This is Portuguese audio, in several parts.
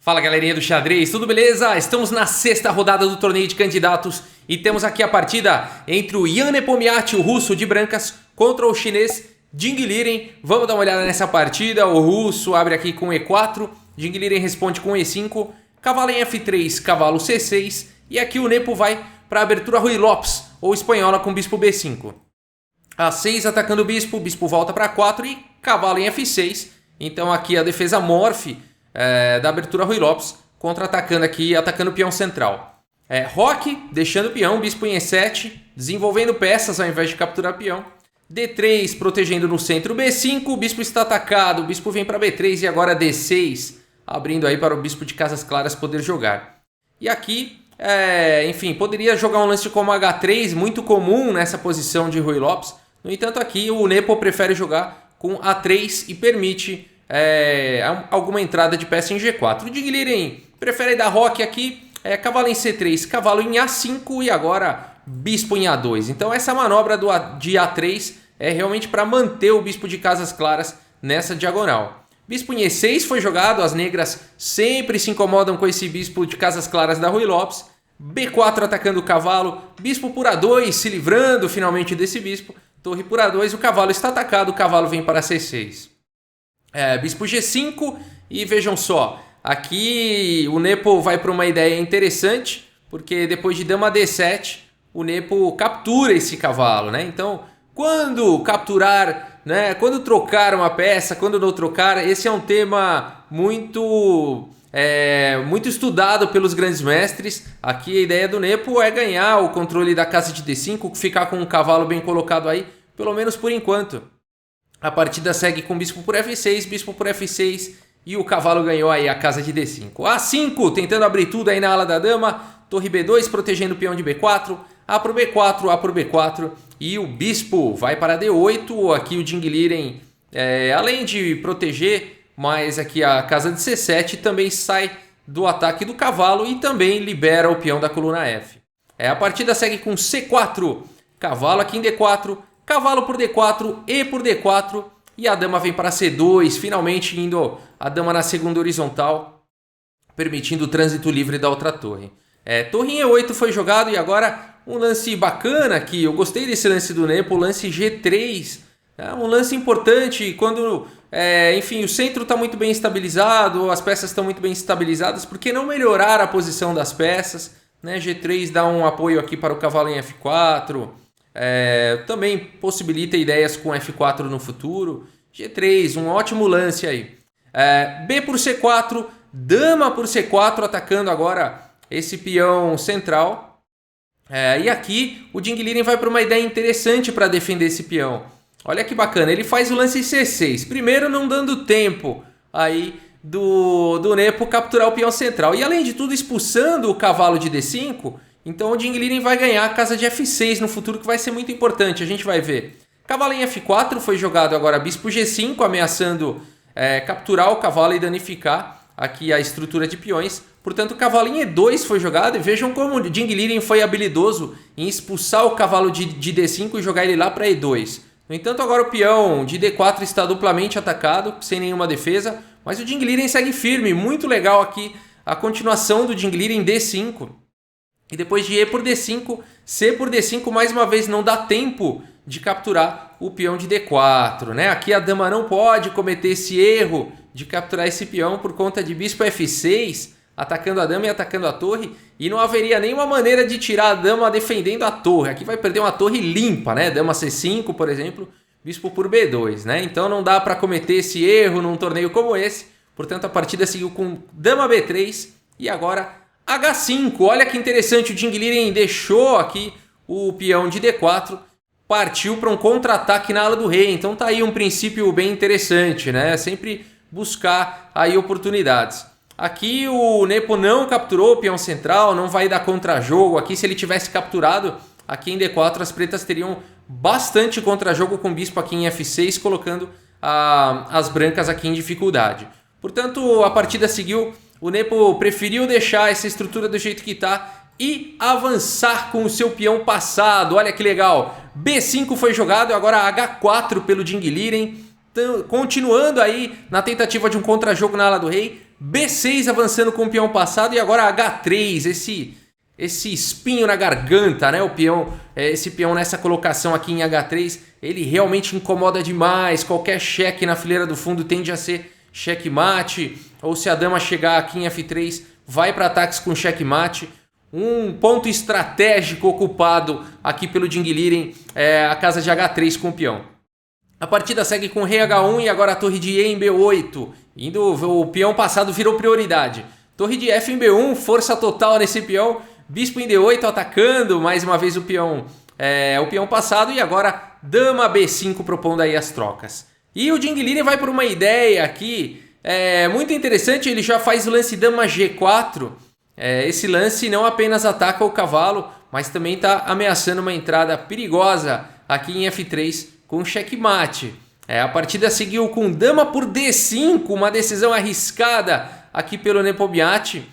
Fala galerinha do xadrez, tudo beleza? Estamos na sexta rodada do torneio de candidatos e temos aqui a partida entre o Jan Nepomniachtchi, o russo de brancas, contra o chinês Jing Liren. Vamos dar uma olhada nessa partida. O russo abre aqui com E4, Jing Liren responde com E5, cavalo em F3, cavalo C6 e aqui o Nepo vai para a abertura Ruy Lopes ou espanhola com bispo B5. A6 atacando o bispo volta para 4 e cavalo em F6. Então aqui a defesa morfe da abertura Ruy Lopes, contra-atacando aqui, atacando o peão central. Roque, deixando o peão, bispo em E7, desenvolvendo peças ao invés de capturar peão. D3, protegendo no centro B5, o bispo está atacado, o bispo vem para B3 e agora D6, abrindo aí para o bispo de casas claras poder jogar. E aqui, enfim, poderia jogar um lance como H3, muito comum nessa posição de Ruy Lopes. No entanto, aqui o Nepo prefere jogar com A3 e permite alguma entrada de peça em G4. O Jing Liren prefere dar roque aqui, cavalo em C3, cavalo em A5 e agora bispo em A2. Então essa manobra de A3 é realmente para manter o bispo de casas claras nessa diagonal. Bispo em E6 foi jogado, as negras sempre se incomodam com esse bispo de casas claras da Ruy Lopes. B4 atacando o cavalo, bispo por A2 se livrando finalmente desse bispo. Torre por A2, o cavalo está atacado, o cavalo vem para C6. Bispo G5 e vejam só, aqui o Nepo vai para uma ideia interessante, porque depois de dama D7, o Nepo captura esse cavalo, né? Então, quando capturar, né? Quando trocar uma peça, quando não trocar, esse é um tema muito estudado pelos grandes mestres. Aqui a ideia do Nepo é ganhar o controle da casa de D5, ficar com um cavalo bem colocado aí, pelo menos por enquanto. A partida segue com bispo por F6 e o cavalo ganhou aí a casa de D5. A5 tentando abrir tudo aí na ala da dama, torre B2 protegendo o peão de B4, A por B4, A por B4 e o bispo vai para D8. Aqui o Jing Liren, além de proteger, mas aqui a casa de C7 também sai do ataque do cavalo e também libera o peão da coluna F. A partida segue com C4, cavalo aqui em D4, cavalo por D4, E por D4 e a dama vem para C2, finalmente indo a dama na segunda horizontal, permitindo o trânsito livre da outra torre. Torre em E8 foi jogado e agora um lance bacana aqui, eu gostei desse lance do Nepo, o lance G3, um lance importante quando, enfim, o centro está muito bem estabilizado, as peças estão muito bem estabilizadas, por que não melhorar a posição das peças? Né? G3 dá um apoio aqui para o cavalo em F4, também possibilita ideias com F4 no futuro. G3, um ótimo lance aí. B por C4, dama por C4, atacando agora esse peão central. E aqui o Jing Liren vai para uma ideia interessante para defender esse peão. Olha que bacana, ele faz o lance C6. Primeiro não dando tempo aí do Nepo capturar o peão central. E além de tudo expulsando o cavalo de D5. Então o Jing Liren vai ganhar a casa de F6 no futuro, que vai ser muito importante, a gente vai ver. Cavalo em F4 foi jogado agora bispo G5, ameaçando capturar o cavalo e danificar aqui a estrutura de peões. Portanto, cavalo em E2 foi jogado e vejam como o Jing Liren foi habilidoso em expulsar o cavalo de D5 e jogar ele lá para E2. No entanto, agora o peão de D4 está duplamente atacado, sem nenhuma defesa, mas o Jing Liren segue firme, muito legal aqui a continuação do Jing Liren em D5. E depois de E por D5, C por D5, mais uma vez não dá tempo de capturar o peão de D4. Né? Aqui a dama não pode cometer esse erro de capturar esse peão por conta de bispo F6, atacando a dama e atacando a torre. E não haveria nenhuma maneira de tirar a dama defendendo a torre. Aqui vai perder uma torre limpa, né? Dama C5, por exemplo, bispo por B2. Né? Então não dá para cometer esse erro num torneio como esse. Portanto, a partida seguiu com dama B3 e agora H5, olha que interessante, o Jing Liren deixou aqui o peão de D4, partiu para um contra-ataque na ala do rei, então tá aí um princípio bem interessante, né? Sempre buscar aí oportunidades. Aqui o Nepo não capturou o peão central, não vai dar contra-jogo, aqui se ele tivesse capturado, aqui em D4 as pretas teriam bastante contra-jogo com o bispo aqui em F6, colocando as brancas aqui em dificuldade. Portanto, a partida seguiu. O Nepo preferiu deixar essa estrutura do jeito que está e avançar com o seu peão passado. Olha que legal. B5 foi jogado, agora H4 pelo Jing Liren. Continuando aí na tentativa de um contra-jogo na ala do rei. B6 avançando com o peão passado e agora H3, esse espinho na garganta, né? O peão, esse peão nessa colocação aqui em H3, ele realmente incomoda demais. Qualquer cheque na fileira do fundo tende a ser checkmate, ou se a dama chegar aqui em F3, vai para ataques com checkmate. Um ponto estratégico ocupado aqui pelo Ding Liren é a casa de H3 com o peão. A partida segue com rei H1 e agora a torre de E em B8. O peão passado virou prioridade. Torre de F em B1, força total nesse peão. Bispo em D8 atacando mais uma vez o peão passado. E agora dama B5 propondo aí as trocas. E o Ding Liren vai por uma ideia aqui muito interessante. Ele já faz o lance dama G4. Esse lance não apenas ataca o cavalo, mas também está ameaçando uma entrada perigosa aqui em F3 com checkmate. A partida seguiu com dama por D5, uma decisão arriscada aqui pelo Nepomniachtchi.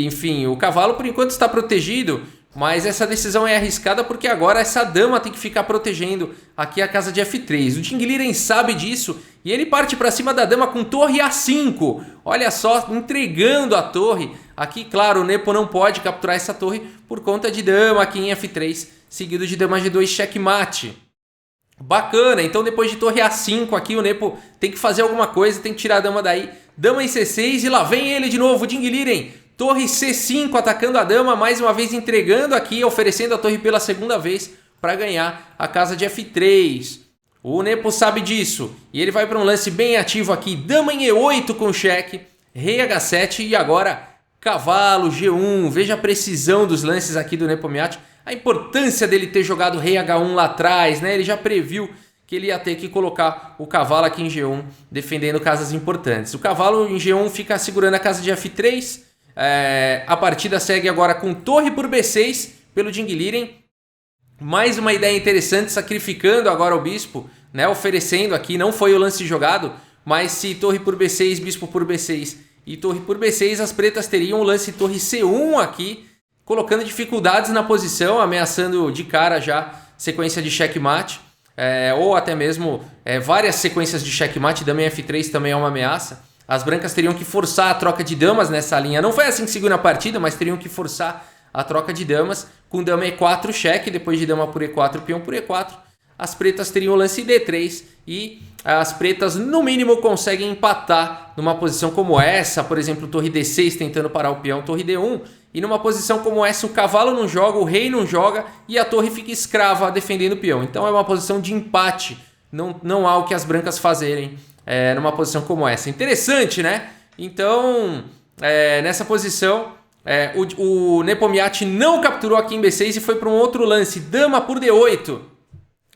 Enfim, o cavalo por enquanto está protegido, mas essa decisão é arriscada porque agora essa dama tem que ficar protegendo aqui a casa de F3. O Ding Liren sabe disso e ele parte para cima da dama com torre A5. Olha só, entregando a torre. Aqui, claro, o Nepo não pode capturar essa torre por conta de dama aqui em F3, seguido de dama G2 checkmate. Bacana, então depois de torre A5 aqui o Nepo tem que fazer alguma coisa, tem que tirar a dama daí. Dama em C6 e lá vem ele de novo, Ding Liren. Torre C5 atacando a dama, mais uma vez entregando aqui, oferecendo a torre pela segunda vez para ganhar a casa de F3. O Nepo sabe disso e ele vai para um lance bem ativo aqui. Dama em E8 com cheque, rei H7 e agora cavalo G1. Veja a precisão dos lances aqui do Nepomniachtchi. A importância dele ter jogado rei H1 lá atrás, né? Ele já previu que ele ia ter que colocar o cavalo aqui em G1, defendendo casas importantes. O cavalo em G1 fica segurando a casa de F3. A partida segue agora com torre por B6 pelo Ding Liren. Mais uma ideia interessante, sacrificando agora o bispo, né? Oferecendo aqui, não foi o lance jogado, mas se torre por B6, bispo por B6 e torre por B6, as pretas teriam o lance torre C1 aqui, colocando dificuldades na posição, ameaçando de cara já sequência de checkmate, ou até mesmo várias sequências de checkmate. Dama em F3 também é uma ameaça. As brancas teriam que forçar a troca de damas nessa linha. Não foi assim que seguiu na partida, mas teriam que forçar a troca de damas com dama E4 cheque, depois de dama por E4, peão por E4. As pretas teriam o lance D3 e as pretas no mínimo conseguem empatar numa posição como essa, por exemplo, torre D6 tentando parar o peão, torre D1, e numa posição como essa o cavalo não joga, o rei não joga e a torre fica escrava defendendo o peão. Então é uma posição de empate, não há o que as brancas fazerem numa posição como essa. Interessante, né? Então, nessa posição, o Nepomniachtchi não capturou aqui em B6 e foi para um outro lance, dama por D8.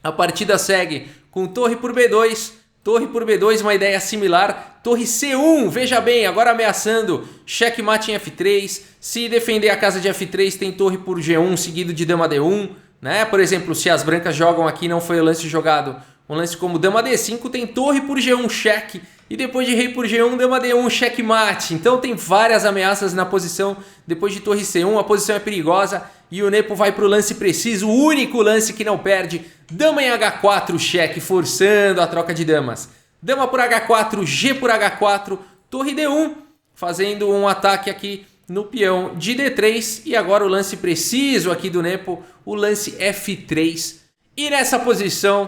A partida segue com torre por B2, uma ideia similar, torre C1, veja bem, agora ameaçando checkmate em F3, se defender a casa de F3 tem torre por G1 seguido de dama D1, né? Por exemplo, se as brancas jogam aqui, não foi o lance jogado, um lance como dama D5 tem torre por G1 cheque, e depois de rei por G1, dama D1 checkmate. Então tem várias ameaças na posição. Depois de torre C1, a posição é perigosa e o Nepo vai para o lance preciso, o único lance que não perde. Dama em H4 cheque, forçando a troca de damas. Dama por H4, G por H4, torre D1, fazendo um ataque aqui no peão de D3. E agora o lance preciso aqui do Nepo, o lance F3. E nessa posição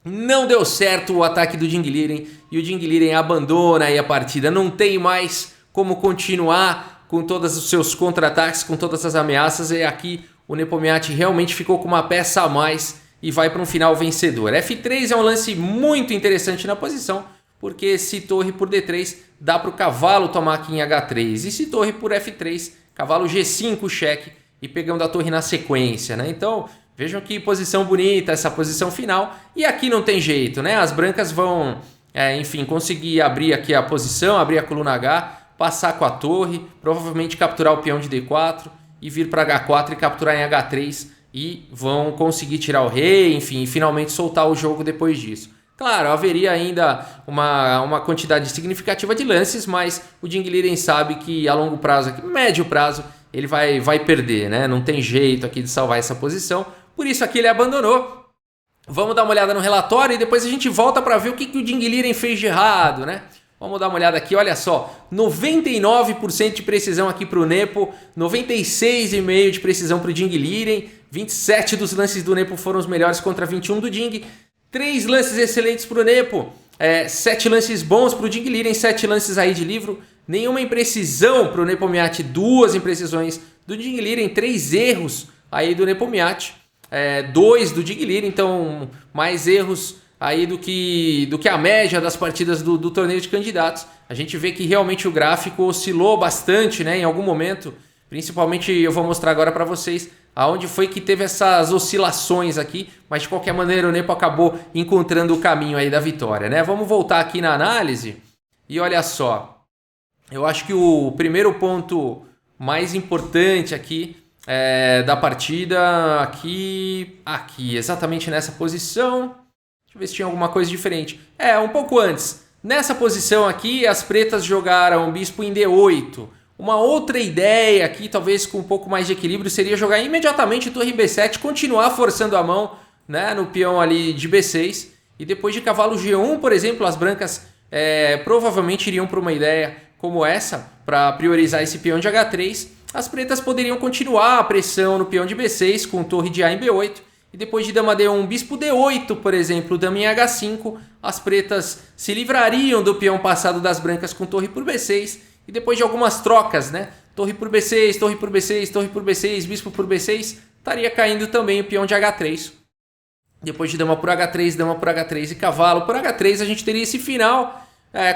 não deu certo o ataque do Ding Liren e o Ding Liren abandona aí a partida. Não tem mais como continuar com todos os seus contra-ataques, com todas as ameaças. E aqui o Nepomniachtchi realmente ficou com uma peça a mais e vai para um final vencedor. F3 é um lance muito interessante na posição, porque se torre por D3 dá para o cavalo tomar aqui em H3. E se torre por F3, cavalo G5 cheque e pegando a torre na sequência, né? Então vejam que posição bonita essa posição final. E aqui não tem jeito, né? As brancas vão, enfim, conseguir abrir aqui a posição, abrir a coluna H, passar com a torre, provavelmente capturar o peão de D4 e vir para H4 e capturar em H3. E vão conseguir tirar o rei, enfim, e finalmente soltar o jogo depois disso. Claro, haveria ainda uma quantidade significativa de lances, mas o Ding Liren sabe que a longo prazo, aqui, médio prazo, ele vai perder, né? Não tem jeito aqui de salvar essa posição. Por isso aqui ele abandonou. Vamos dar uma olhada no relatório e depois a gente volta para ver o que o Ding Liren fez de errado, né? Vamos dar uma olhada aqui, olha só, 99% de precisão aqui para o Nepo, 96,5% de precisão para o Ding Liren, 27 dos lances do Nepo foram os melhores contra 21 do Ding, 3 lances excelentes para o Nepo, 7 lances bons para o Ding Liren, 7 lances aí de livro, nenhuma imprecisão para o Nepomniachtchi, 2 imprecisões do Ding Liren, 3 erros aí do Nepomniachtchi, 2 do Ding Liren, então mais erros aí do que a média das partidas do torneio de candidatos. A gente vê que realmente o gráfico oscilou bastante, né, em algum momento, principalmente eu vou mostrar agora para vocês aonde foi que teve essas oscilações aqui, mas de qualquer maneira o Nepo acabou encontrando o caminho aí da vitória, né? Vamos voltar aqui na análise e olha só, eu acho que o primeiro ponto mais importante aqui da partida, aqui, exatamente nessa posição. Deixa eu ver se tinha alguma coisa diferente. Um pouco antes. Nessa posição aqui, as pretas jogaram bispo em D8. Uma outra ideia aqui, talvez com um pouco mais de equilíbrio, seria jogar imediatamente torre B7, continuar forçando a mão, né, no peão ali de B6. E depois de cavalo G1, por exemplo, as brancas provavelmente iriam para uma ideia como essa, para priorizar esse peão de H3. As pretas poderiam continuar a pressão no peão de B6 com torre de A em B8. E depois de dama D1, bispo D8, por exemplo, dama em H5, as pretas se livrariam do peão passado das brancas com torre por B6. E depois de algumas trocas, né? Torre por B6, torre por B6, torre por B6, bispo por B6, estaria caindo também o peão de H3. Depois de dama por H3 e cavalo por H3, a gente teria esse final.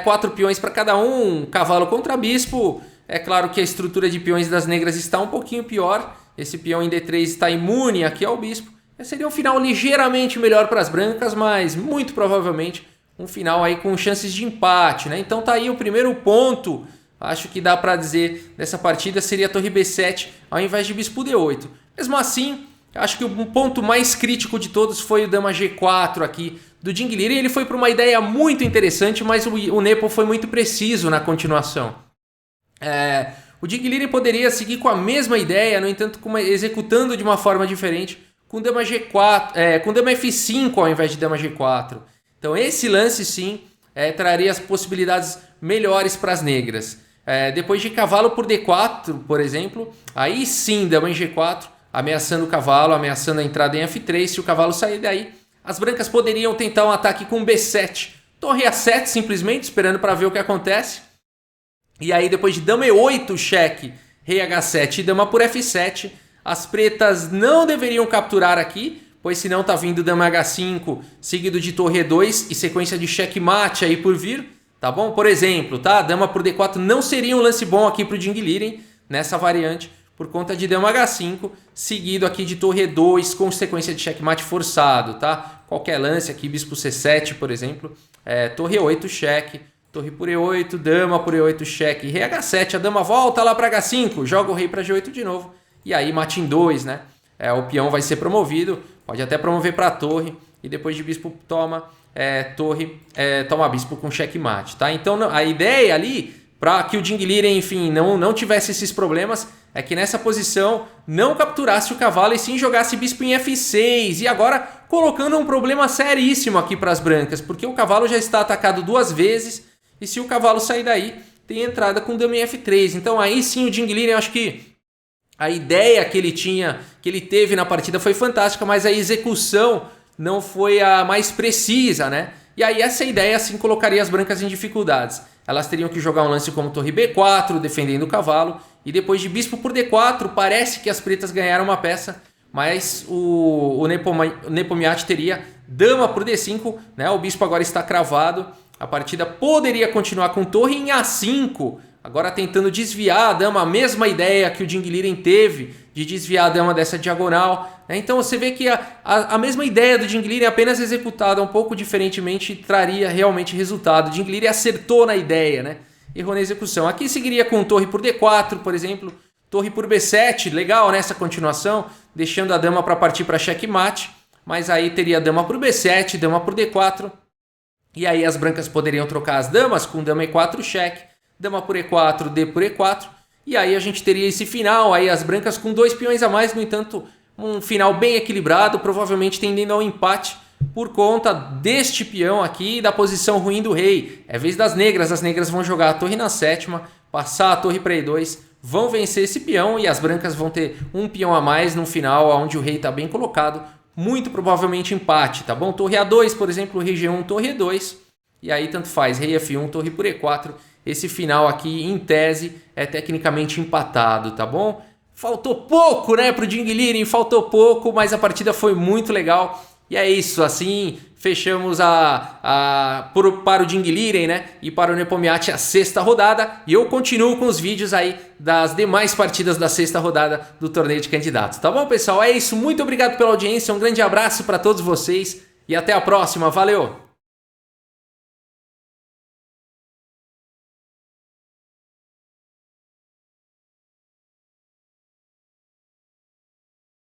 4 peões para cada um, cavalo contra bispo. É claro que a estrutura de peões das negras está um pouquinho pior. Esse peão em D3 está imune aqui ao bispo. Seria um final ligeiramente melhor para as brancas, mas muito provavelmente um final aí com chances de empate, né? Então tá aí o primeiro ponto, acho que dá para dizer, dessa partida seria a torre B7 ao invés de bispo D8. Mesmo assim, acho que o ponto mais crítico de todos foi o dama G4 aqui do Ding Liren. Ele foi para uma ideia muito interessante, mas o Nepo foi muito preciso na continuação. O Ding Liren poderia seguir com a mesma ideia, no entanto, executando de uma forma diferente, com dama G4, com dama F5 ao invés de dama G4. Então esse lance sim traria as possibilidades melhores para as negras. Depois de cavalo por D4, por exemplo, aí sim dama em G4, ameaçando o cavalo, ameaçando a entrada em F3. Se o cavalo sair daí, as brancas poderiam tentar um ataque com B7. Torre A7 simplesmente, esperando para ver o que acontece. E aí depois de dama E8, cheque, rei H7 e dama por F7, as pretas não deveriam capturar aqui, pois senão tá vindo dama H5, seguido de torre E2 e sequência de checkmate aí por vir, tá bom? Por exemplo, tá? Dama por D4 não seria um lance bom aqui pro Ding Liren, nessa variante, por conta de dama H5, seguido aqui de torre E2 com sequência de checkmate forçado, tá? Qualquer lance aqui, bispo C7, por exemplo, torre E8, cheque, torre por E8, dama por E8, cheque, rei H7, a dama volta lá para H5, joga o rei para G8 de novo, e aí mate em 2, né? O peão vai ser promovido, pode até promover para a torre, e depois de bispo toma torre, toma bispo com checkmate, tá? Então a ideia ali, para que o Ding Liren, enfim, não tivesse esses problemas, é que nessa posição não capturasse o cavalo e sim jogasse bispo em F6. E agora colocando um problema seríssimo aqui para as brancas, porque o cavalo já está atacado 2 vezes, e se o cavalo sair daí, tem entrada com dama em F3. Então aí sim o Ding Liren, eu acho que a ideia que ele teve na partida foi fantástica, mas a execução não foi a mais precisa, né? E aí essa ideia sim colocaria as brancas em dificuldades. Elas teriam que jogar um lance como torre B4, defendendo o cavalo, e depois de bispo por D4, parece que as pretas ganharam uma peça, mas o Nepomniachtchi teria dama por D5, né? O bispo agora está cravado, a partida poderia continuar com torre em A5, agora tentando desviar a dama, a mesma ideia que o Ding Liren teve de desviar a dama dessa diagonal. Então você vê que a mesma ideia do Ding Liren, apenas executada um pouco diferentemente, traria realmente resultado. O Ding Liren acertou na ideia, né? Errou na execução. Aqui seguiria com torre por D4, por exemplo, torre por B7, legal nessa continuação, deixando a dama para partir para checkmate, mas aí teria dama por B7, dama por D4, e aí as brancas poderiam trocar as damas com dama E4, cheque, dama por E4, D por E4, e aí a gente teria esse final, aí as brancas com 2 peões a mais, no entanto, um final bem equilibrado, provavelmente tendendo ao empate, por conta deste peão aqui da posição ruim do rei. É vez das negras, as negras vão jogar a torre na sétima, passar a torre para E2, vão vencer esse peão e as brancas vão ter um peão a mais no final, onde o rei está bem colocado, muito provavelmente empate, tá bom? Torre A2, por exemplo, rei G1, torre E2, e aí tanto faz, rei F1, torre por E4, esse final aqui, em tese, é tecnicamente empatado, tá bom? Faltou pouco, né, pro Ding Liren, faltou pouco, mas a partida foi muito legal. E é isso, assim fechamos para o Ding Liren, né, e para o Nepomniachtchi a sexta rodada. E eu continuo com os vídeos aí das demais partidas da sexta rodada do torneio de candidatos. Tá bom, pessoal? É isso, muito obrigado pela audiência, um grande abraço para todos vocês e até a próxima, valeu!